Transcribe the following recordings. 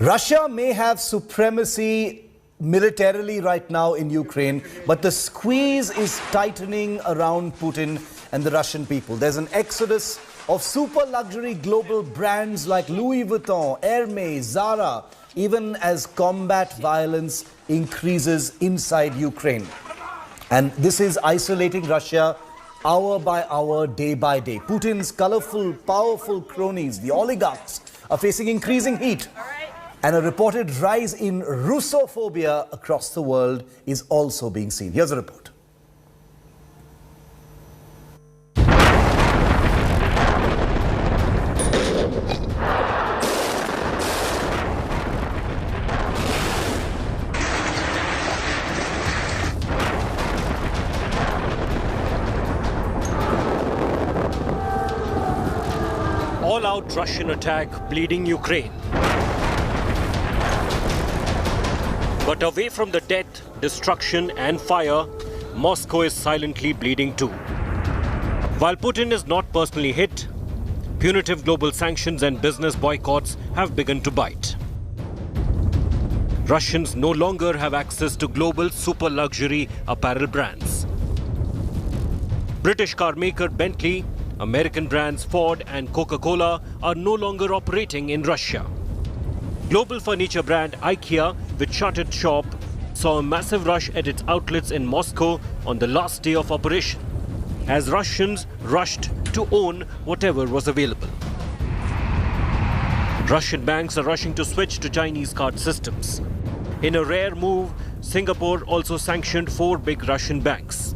Russia may have supremacy militarily right now in Ukraine, but the squeeze is tightening around Putin and the Russian people. There's an exodus of super luxury global brands like Louis Vuitton, Hermès, Zara, even as combat violence increases inside Ukraine. And this is isolating Russia hour by hour, day by day. Putin's colorful, powerful cronies, the oligarchs, are facing increasing heat. And a reported rise in Russophobia across the world is also being seen. Here's a report. All-out Russian attack bleeding Ukraine. But away from the death, destruction and fire, Moscow is silently bleeding too. While Putin is not personally hit, punitive global sanctions and business boycotts have begun to bite. Russians no longer have access to global super luxury apparel brands. British car maker Bentley, American brands Ford and Coca-Cola are no longer operating in Russia. Global furniture brand IKEA, which shut its shop, saw a massive rush at its outlets in Moscow on the last day of operation, as Russians rushed to own whatever was available. Russian banks are rushing to switch to Chinese card systems. In a rare move, Singapore also sanctioned 4 big Russian banks.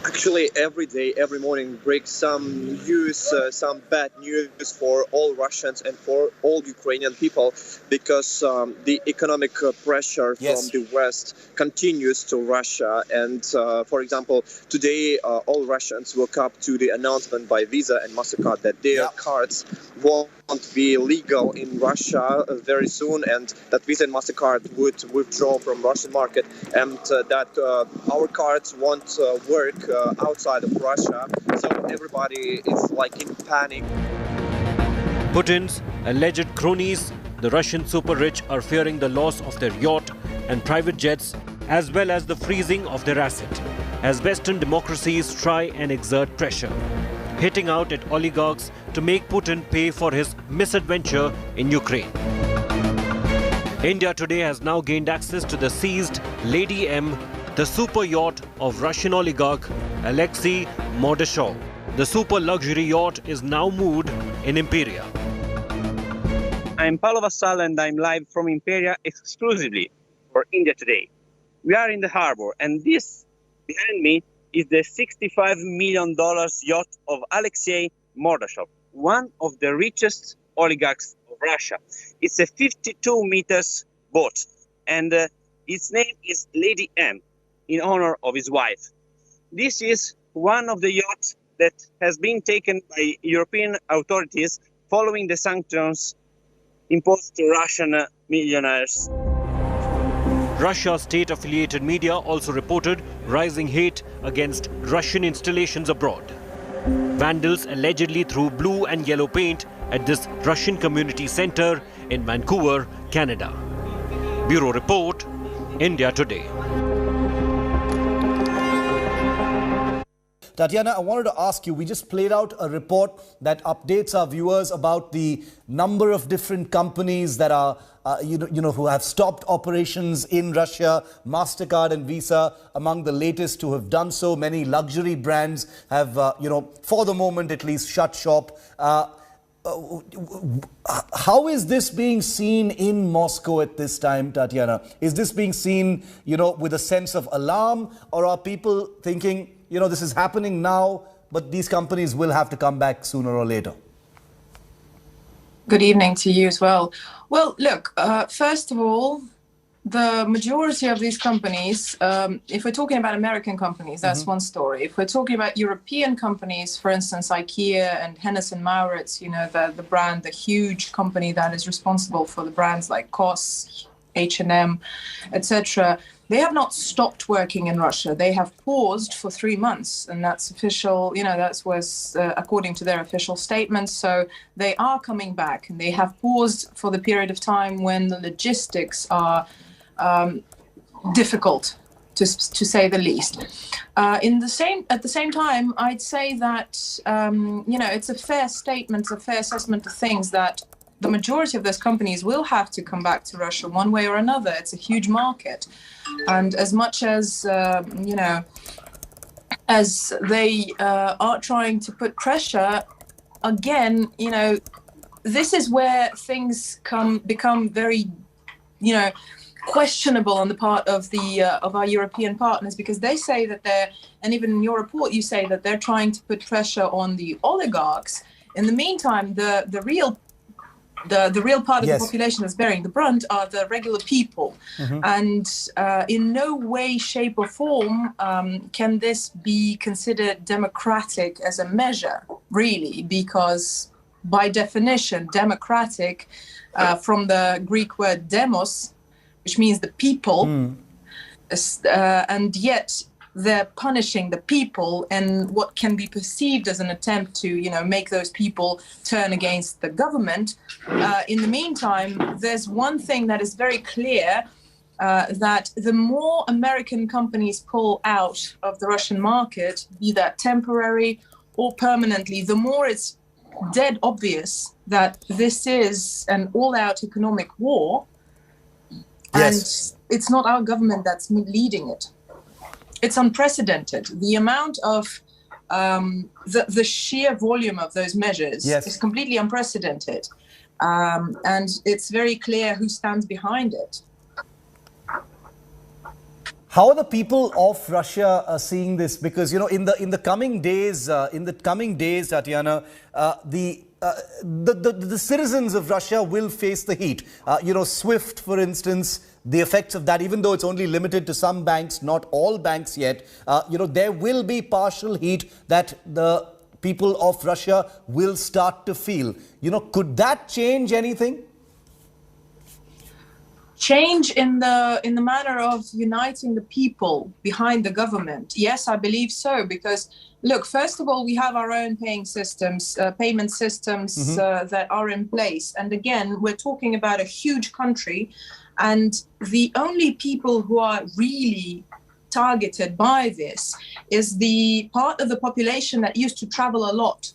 Actually, every day, every morning brings some news, some bad news for all Russians and for all Ukrainian people, because the economic pressure from the West continues to Russia. And for example, today, all Russians woke up to the announcement by Visa and Mastercard that their cards won't be legal in Russia very soon, and that Visa and Mastercard would withdraw from Russian market, and that our cards won't work outside of Russia. So everybody is like in panic. Putin's alleged cronies, the Russian super rich, are fearing the loss of their yacht and private jets, as well as the freezing of their asset, as Western democracies try and exert pressure, hitting out at oligarchs to make Putin pay for his misadventure in Ukraine. India today has now gained access to the seized Lady M, the super yacht of Russian oligarch Alexei Mordashov. The super luxury yacht is now moored in Imperia. I'm Paolo Vassal and I'm live from Imperia exclusively for India Today. We are in the harbor, and this behind me is the $65 million yacht of Alexei Mordashov, one of the richest oligarchs of Russia. It's a 52 meters boat, and its name is Lady M, in honor of his wife. This is one of the yachts that has been taken by European authorities following the sanctions imposed to Russian millionaires. Russia's state-affiliated media also reported rising hate against Russian installations abroad. Vandals allegedly threw blue and yellow paint at this Russian community center in Vancouver, Canada. Bureau Report, India Today. Tatiana, I wanted to ask you, we just played out a report that updates our viewers about the number of different companies that are, who have stopped operations in Russia. Mastercard and Visa among the latest to have done so. Many luxury brands have, for the moment at least, shut shop. How is this being seen in Moscow at this time, Tatiana? Is this being seen, with a sense of alarm, or are people thinking, this is happening now, but these companies will have to come back sooner or later? Good evening to you as well. Well, look, first of all, the majority of these companies, if we're talking about American companies, that's one story. If we're talking about European companies, for instance, IKEA and Hennes & Mauritz, the brand, the huge company that is responsible for the brands like COS, H&M, etc., they have not stopped working in Russia. They have paused for 3 months, and that's official. That was according to their official statements. So they are coming back, and they have paused for the period of time when the logistics are difficult, to say the least. At the same time, I'd say that it's a fair statement, a fair assessment of things that the majority of those companies will have to come back to Russia one way or another. It's a huge market. And as much as, as they are trying to put pressure, again, this is where things become very, questionable on the part of our European partners, because they say that and even in your report you say that they're trying to put pressure on the oligarchs. In the meantime, the real part of the population that's bearing the brunt are the regular people. And in no way, shape or form can this be considered democratic as a measure, really, because by definition, democratic, from the Greek word demos, which means the people, and yet they're punishing the people in what can be perceived as an attempt to, make those people turn against the government. In the meantime, there's one thing that is very clear, that the more American companies pull out of the Russian market, be that temporary or permanently, the more it's dead obvious that this is an all-out economic war. And it's not our government that's leading it. It's unprecedented. The amount of the sheer volume of those measures is completely unprecedented. And it's very clear who stands behind it. How are the people of Russia seeing this? Because, in the coming days, Tatiana, the citizens of Russia will face the heat. SWIFT, for instance, the effects of that, even though it's only limited to some banks, not all banks yet, there will be partial heat that the people of Russia will start to feel. Could that change anything? Change in the manner of uniting the people behind the government? Yes, I believe so, because look, first of all, we have our own payment systems that are in place. And again, we're talking about a huge country, and the only people who are really targeted by this is the part of the population that used to travel a lot.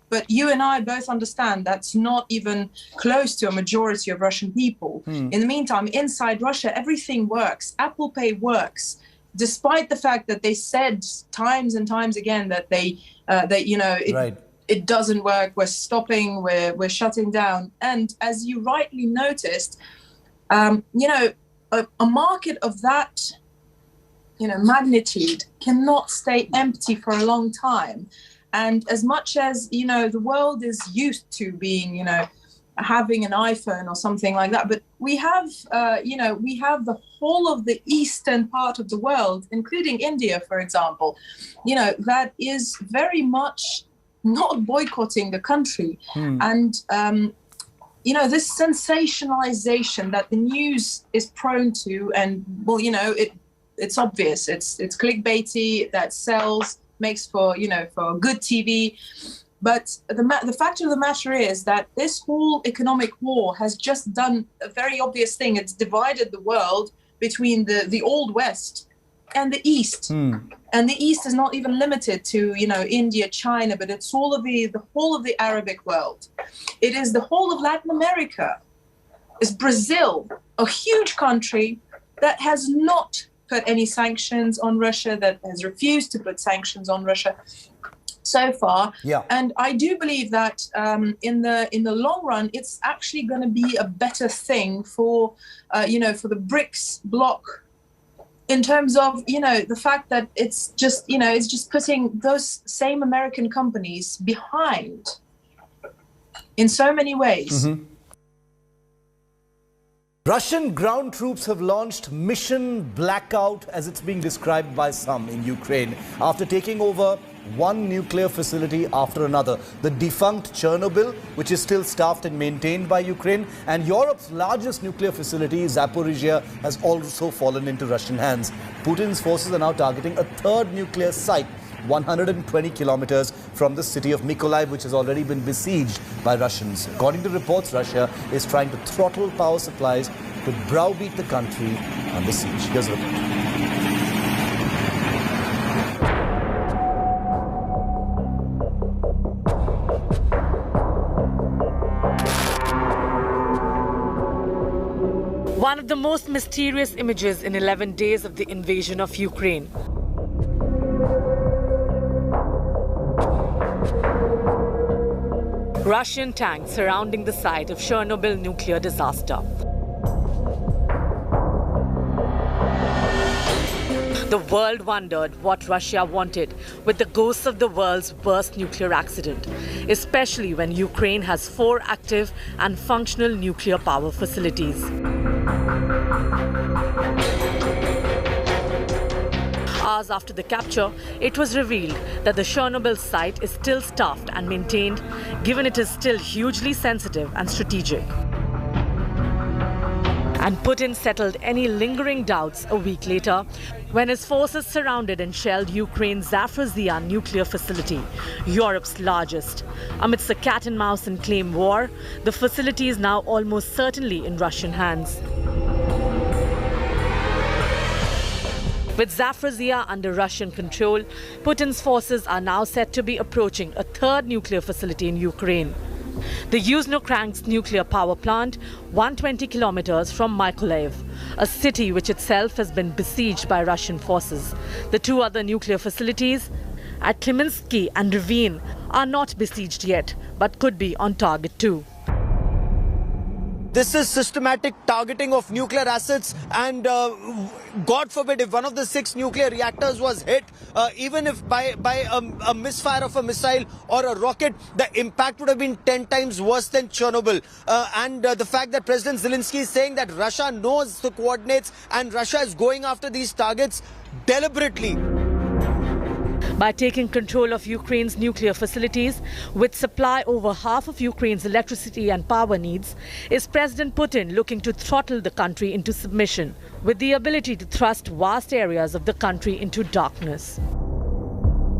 But you and I both understand that's not even close to a majority of Russian people. In the meantime, inside Russia, everything works. Apple Pay works, despite the fact that they said times and times again that it doesn't work. We're stopping. We're shutting down. And as you rightly noticed, a market of that magnitude cannot stay empty for a long time. And as much as, the world is used to being, having an iPhone or something like that, but we have the whole of the eastern part of the world, including India, for example, that is very much not boycotting the country. And, this sensationalization that the news is prone to, and, it's obvious, it's clickbaity, that sells, makes for good TV, but the fact of the matter is that this whole economic war has just done a very obvious thing. It's divided the world between the old West and the East, and the East is not even limited to India, China, but it's all of the whole of the Arabic world. It is the whole of Latin America. It's Brazil, a huge country that has not put any sanctions on Russia, that has refused to put sanctions on Russia so far. And I do believe that in the long run, it's actually going to be a better thing for for the BRICS bloc, in terms of the fact that it's just putting those same American companies behind in so many ways. Russian ground troops have launched Mission Blackout, as it's being described by some, in Ukraine, after taking over one nuclear facility after another. The defunct Chernobyl, which is still staffed and maintained by Ukraine, and Europe's largest nuclear facility, Zaporizhia, has also fallen into Russian hands. Putin's forces are now targeting a third nuclear site 120 kilometers from the city of Mykolaiv, which has already been besieged by Russians. According to reports, Russia is trying to throttle power supplies to browbeat the country under siege. Here's a report. One of the most mysterious images in 11 days of the invasion of Ukraine. Russian tanks surrounding the site of Chernobyl nuclear disaster. The world wondered what Russia wanted with the ghosts of the world's worst nuclear accident, especially when Ukraine has 4 active and functional nuclear power facilities. Hours after the capture, it was revealed that the Chernobyl site is still staffed and maintained, given it is still hugely sensitive and strategic. And Putin settled any lingering doubts a week later when his forces surrounded and shelled Ukraine's Zaporizhia nuclear facility, Europe's largest. Amidst a cat-and-mouse-and-claim war, the facility is now almost certainly in Russian hands. With Zaporizhia under Russian control, Putin's forces are now said to be approaching a third nuclear facility in Ukraine. The Yuzhno-Kryansk nuclear power plant, 120 kilometers from Mykolaiv, a city which itself has been besieged by Russian forces. The 2 other nuclear facilities at Klyminsky and Rivne are not besieged yet, but could be on target too. This is systematic targeting of nuclear assets, and God forbid if one of the 6 nuclear reactors was hit, even if by a misfire of a missile or a rocket, the impact would have been 10 times worse than Chernobyl. And the fact that President Zelensky is saying that Russia knows the coordinates and Russia is going after these targets deliberately. By taking control of Ukraine's nuclear facilities, which supply over half of Ukraine's electricity and power needs, is President Putin looking to throttle the country into submission, with the ability to thrust vast areas of the country into darkness.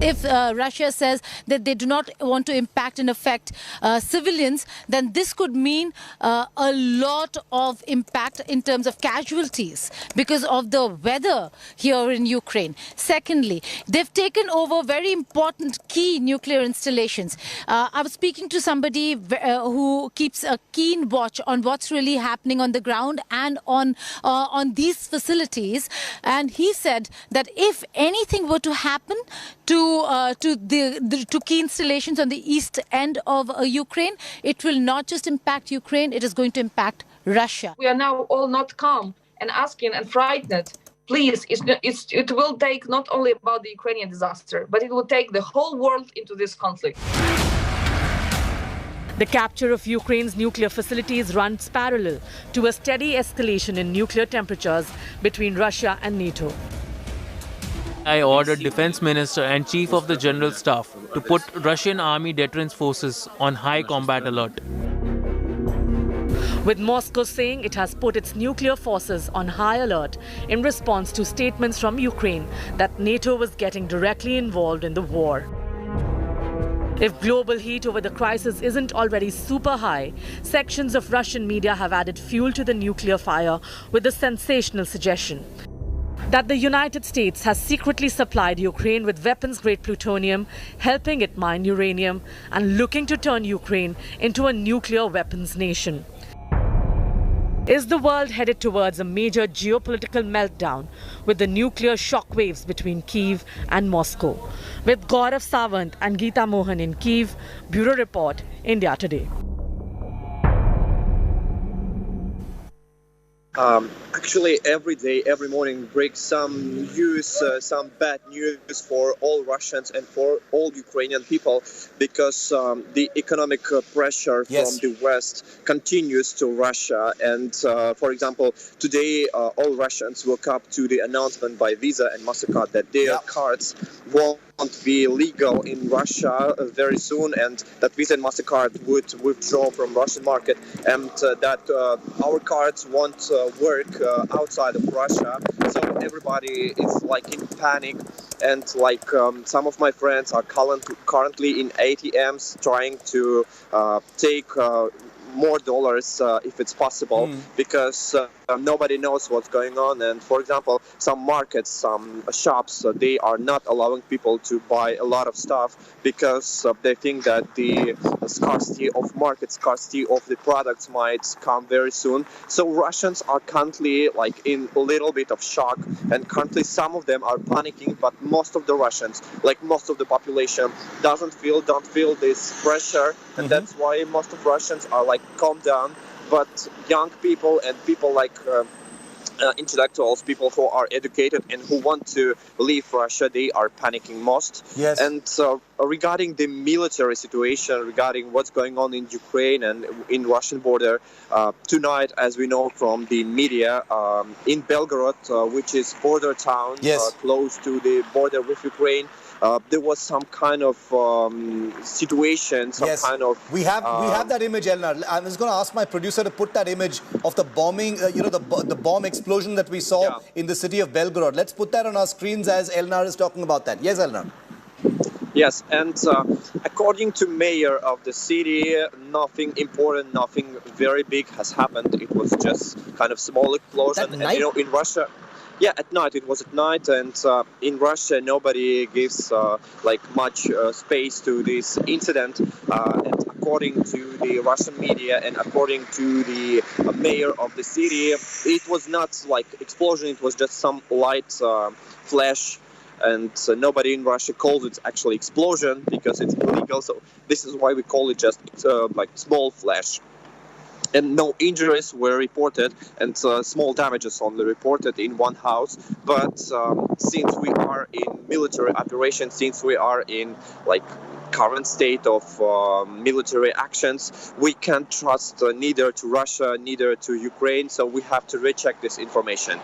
If Russia says that they do not want to impact and affect civilians, then this could mean a lot of impact in terms of casualties because of the weather here in Ukraine. Secondly, they've taken over very important key nuclear installations. I was speaking to somebody who keeps a keen watch on what's really happening on the ground and on these facilities, and he said that if anything were to happen to key installations on the east end of Ukraine, it will not just impact Ukraine, it is going to impact Russia. We are now all not calm and asking and frightened. Please, it will take not only about the Ukrainian disaster, but it will take the whole world into this conflict. The capture of Ukraine's nuclear facilities runs parallel to a steady escalation in nuclear temperatures between Russia and NATO. I ordered Defense Minister and Chief of the General Staff to put Russian Army deterrence forces on high combat alert. With Moscow saying it has put its nuclear forces on high alert in response to statements from Ukraine that NATO was getting directly involved in the war. If global heat over the crisis isn't already super high, sections of Russian media have added fuel to the nuclear fire with the sensational suggestion that the United States has secretly supplied Ukraine with weapons-grade plutonium, helping it mine uranium, and looking to turn Ukraine into a nuclear weapons nation. Is the world headed towards a major geopolitical meltdown with the nuclear shockwaves between Kyiv and Moscow? With Gaurav Sawant and Geeta Mohan in Kyiv, Bureau Report, India Today. Actually, every day, every morning breaks some news, some bad news for all Russians and for all Ukrainian people, because the economic pressure from the West continues to Russia. And for example, today, all Russians woke up to the announcement by Visa and Mastercard that their cards won't won't be legal in Russia very soon, and that Visa and Mastercard would withdraw from Russian market, and that our cards won't work outside of Russia. So everybody is like in panic, and like some of my friends are currently in ATMs trying to take more dollars if it's possible, because nobody knows what's going on. And for example, some markets, some shops, they are not allowing people to buy a lot of stuff because they think that the scarcity of the products might come very soon. So Russians are currently like in a little bit of shock, and currently some of them are panicking, but most of the Russians, like most of the population, don't feel this pressure, and that's why most of Russians are like calm down. But young people and people like intellectuals, people who are educated and who want to leave Russia, they are panicking most. Yes. And regarding the military situation, regarding what's going on in Ukraine and in Russian border, tonight, as we know from the media, in Belgorod, which is border town close to the border with Ukraine, there was some kind of situation, We have that image, Elnar. I was going to ask my producer to put that image of the bombing, the bomb explosion that we saw in the city of Belgorod. Let's put that on our screens as Elnar is talking about that. Yes, Elnar. Yes, and according to mayor of the city, nothing important, nothing very big has happened. It was just kind of small explosion. And, in Russia. Yeah, at night. It was at night, and in Russia, nobody gives like much space to this incident. And according to the Russian media and according to the mayor of the city, it was not like explosion. It was just some light flash, and nobody in Russia calls it actually explosion because it's illegal. So this is why we call it just like small flash. And no injuries were reported, and small damages only reported in one house. But since we are in military operation, since we are in like current state of military actions, we can't trust neither to Russia, neither to Ukraine. So we have to recheck this information.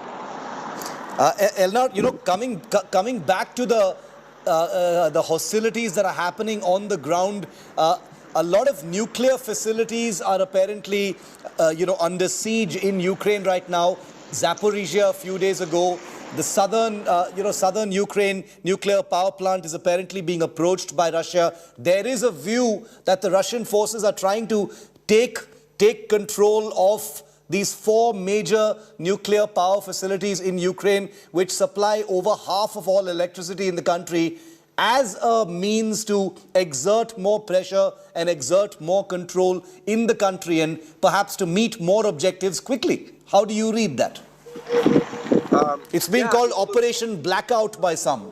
Elnar, coming back to the hostilities that are happening on the ground. A lot of nuclear facilities are apparently, under siege in Ukraine right now. Zaporizhia a few days ago. The southern Ukraine nuclear power plant is apparently being approached by Russia. There is a view that the Russian forces are trying to take control of these 4 major nuclear power facilities in Ukraine, which supply over half of all electricity in the country, as a means to exert more pressure and exert more control in the country and perhaps to meet more objectives quickly. How do you read that? It's being called Operation Blackout by some.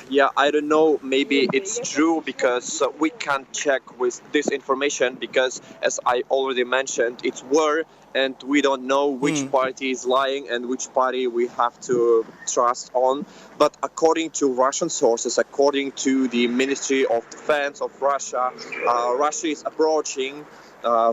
Yeah, I don't know. Maybe it's true because we can't check with this information because, as I already mentioned, it's war and we don't know which party is lying and which party we have to trust on. But according to Russian sources, according to the Ministry of Defense of Russia, Russia is approaching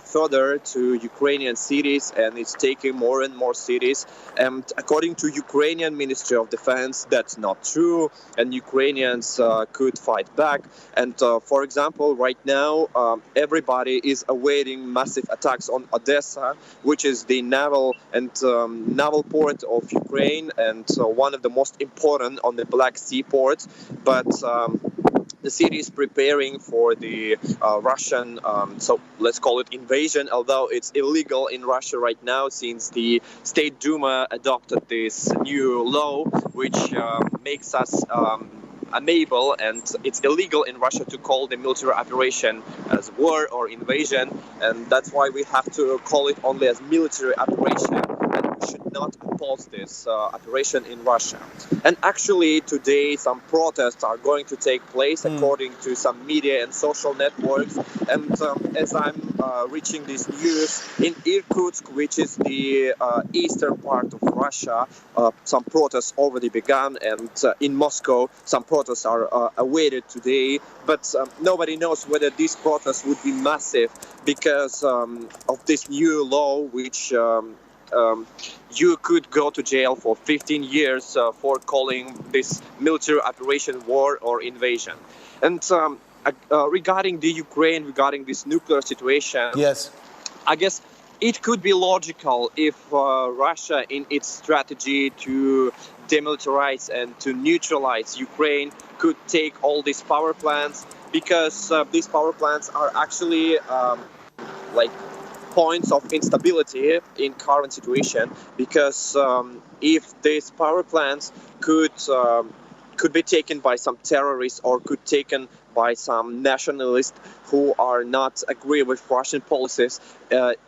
further to Ukrainian cities, and it's taking more and more cities. And according to Ukrainian Ministry of Defense, that's not true, and Ukrainians could fight back. And for example, right now, everybody is awaiting massive attacks on Odessa, which is the naval port of Ukraine and one of the most important on the Black Sea ports. But the city is preparing for the Russian, so let's call it invasion, although it's illegal in Russia right now since the State Duma adopted this new law, which makes us unable, and it's illegal in Russia to call the military operation as war or invasion, and that's why we have to call it only as military operation. Should not oppose this operation in Russia. And actually today some protests are going to take place according to some media and social networks. And as I'm reaching this news, in Irkutsk, which is the eastern part of Russia, some protests already began, and in Moscow some protests are awaited today. But nobody knows whether these protests would be massive because of this new law, which you could go to jail for 15 years for calling this military operation war or invasion. And regarding the Ukraine, regarding this nuclear situation, yes, I guess it could be logical if Russia, in its strategy to demilitarize and to neutralize Ukraine, could take all these power plants, because these power plants are actually like points of instability in current situation, because if these power plants could be taken by some terrorists or could taken by some nationalists who are not agree with Russian policies,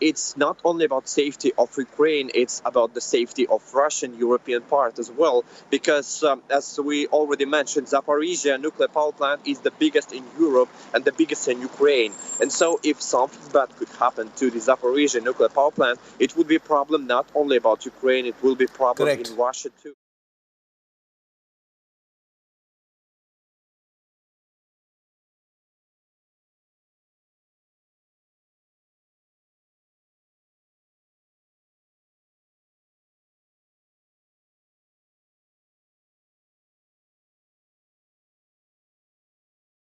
it's not only about safety of Ukraine, it's about the safety of Russian European part as well, because as we already mentioned, Zaporizhia nuclear power plant is the biggest in Europe and the biggest in Ukraine. And so if something bad could happen to the Zaporizhia nuclear power plant, it would be a problem not only about Ukraine, it will be a problem in Russia too.